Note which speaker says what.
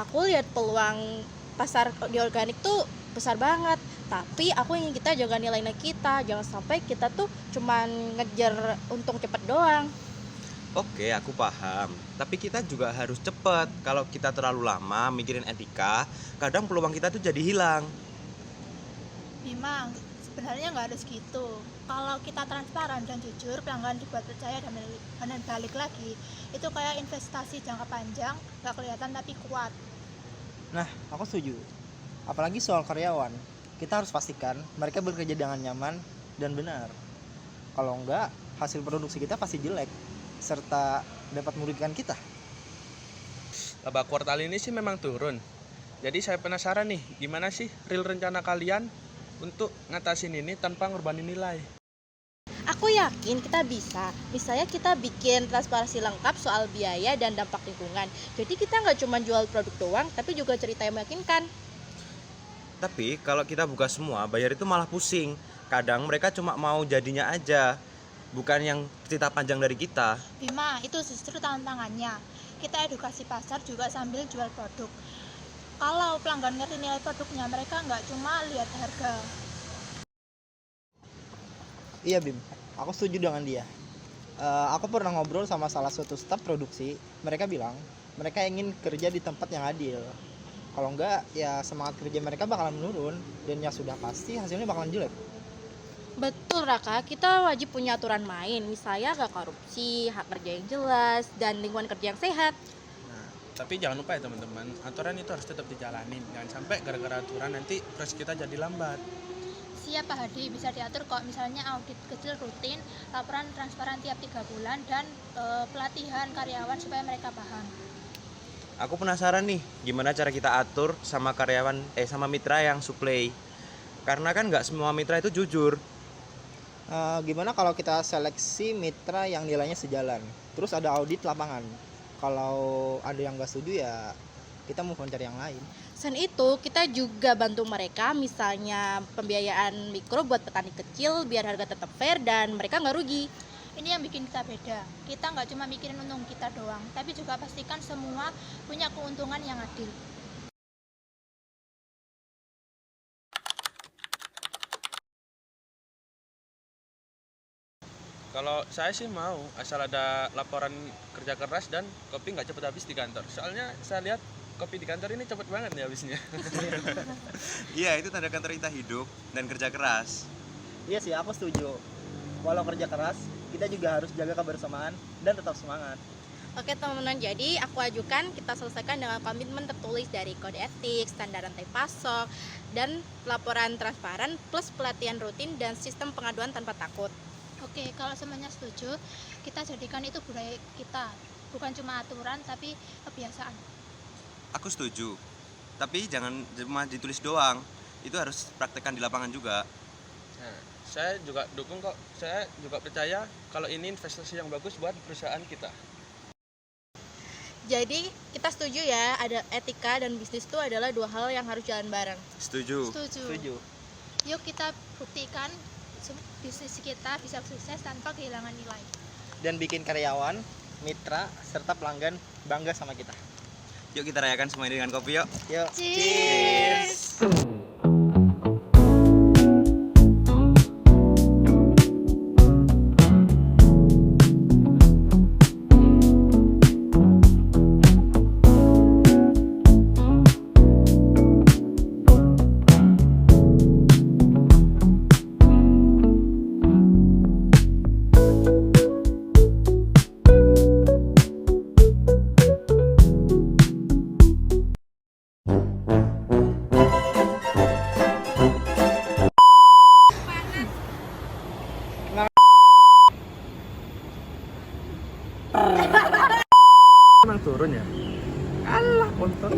Speaker 1: aku lihat peluang pasar di organik tuh besar banget. Tapi aku ingin kita jaga nilai-nilai kita, jangan sampai kita tuh cuman ngejar untung cepet doang.
Speaker 2: Oke, aku paham. Tapi kita juga harus cepat. Kalau kita terlalu lama mikirin etika, kadang peluang kita tuh jadi hilang.
Speaker 3: Bima, sebenarnya nggak harus gitu. Kalau kita transparan dan jujur, pelanggan dibuat percaya dan balik lagi. Itu kayak investasi jangka panjang, nggak kelihatan tapi kuat.
Speaker 4: Nah, aku setuju. Apalagi soal karyawan. Kita harus pastikan mereka bekerja dengan nyaman dan benar. Kalau enggak, hasil produksi kita pasti jelek, serta dapat merugikan kita.
Speaker 5: Laba kuartal ini sih memang turun. Jadi saya penasaran nih, gimana sih real rencana kalian untuk ngatasin ini tanpa ngorbanin nilai?
Speaker 1: Aku yakin kita bisa. Misalnya kita bikin transparansi lengkap soal biaya dan dampak lingkungan. Jadi kita nggak cuma jual produk doang, tapi juga cerita yang meyakinkan.
Speaker 2: Tapi kalau kita buka semua, bayar itu malah pusing. Kadang mereka cuma mau jadinya aja, bukan yang cerita panjang dari kita.
Speaker 3: Bima, itu justru tantangannya. Kita edukasi pasar juga sambil jual produk. Kalau pelanggan ngerti nilai produknya, mereka nggak cuma lihat harga.
Speaker 4: Iya Bim, aku setuju dengan dia. Aku pernah ngobrol sama salah satu staf produksi. Mereka bilang mereka ingin kerja di tempat yang adil. Kalau enggak, ya semangat kerja mereka bakalan menurun. Dan ya sudah pasti hasilnya bakalan jelek.
Speaker 1: Betul Raka, kita wajib punya aturan main. Misalnya gak korupsi, hak kerja yang jelas, dan lingkungan kerja yang sehat.
Speaker 5: Nah, tapi jangan lupa ya teman-teman, aturan itu harus tetap dijalanin. Jangan sampai gara-gara aturan nanti proses kita jadi lambat.
Speaker 3: Siap Pak Hadi, bisa diatur kok, misalnya audit kecil rutin, laporan transparan tiap 3 bulan, dan pelatihan karyawan supaya mereka paham.
Speaker 2: Aku penasaran nih, gimana cara kita atur sama sama mitra yang supply. Karena kan nggak semua mitra itu jujur.
Speaker 4: Gimana kalau kita seleksi mitra yang nilainya sejalan? Terus ada audit lapangan. Kalau ada yang nggak setuju ya kita mau cari yang lain.
Speaker 1: Selain itu, kita juga bantu mereka, misalnya pembiayaan mikro buat petani kecil biar harga tetap fair dan mereka nggak rugi.
Speaker 3: Ini yang bikin kita beda. Kita nggak cuma mikirin untung kita doang, tapi juga pastikan semua punya keuntungan yang adil.
Speaker 5: Kalau saya sih mau, asal ada laporan kerja keras dan kopi nggak cepet habis di kantor. Soalnya saya lihat kopi di kantor ini cepet banget nih habisnya.
Speaker 2: Iya, itu tanda kantor kita hidup dan kerja keras.
Speaker 4: Iya sih, aku setuju. Walau kerja keras, kita juga harus jaga kebersamaan dan tetap semangat.
Speaker 1: Oke teman-teman, jadi aku ajukan kita selesaikan dengan komitmen tertulis dari kode etik, standar rantai pasok, dan laporan transparan plus pelatihan rutin dan sistem pengaduan tanpa takut.
Speaker 3: Oke, kalau semuanya setuju, kita jadikan itu budaya kita. Bukan cuma aturan, tapi kebiasaan.
Speaker 2: Aku setuju. Tapi jangan cuma ditulis doang. Itu harus praktekkan di lapangan juga.
Speaker 5: Nah, saya juga dukung kok. Saya juga percaya kalau ini investasi yang bagus buat perusahaan kita.
Speaker 1: Jadi kita setuju ya, ada etika dan bisnis itu adalah dua hal yang harus jalan bareng.
Speaker 2: Setuju.
Speaker 4: Setuju.
Speaker 3: Yuk kita buktikan bisnis kita bisa sukses tanpa kehilangan nilai.
Speaker 4: Dan bikin karyawan, mitra, serta pelanggan bangga sama kita.
Speaker 2: Yuk kita rayakan semua ini dengan kopi yuk.
Speaker 4: Yuk.
Speaker 3: Cheers!
Speaker 5: Emang turun ya? Alah, kontol.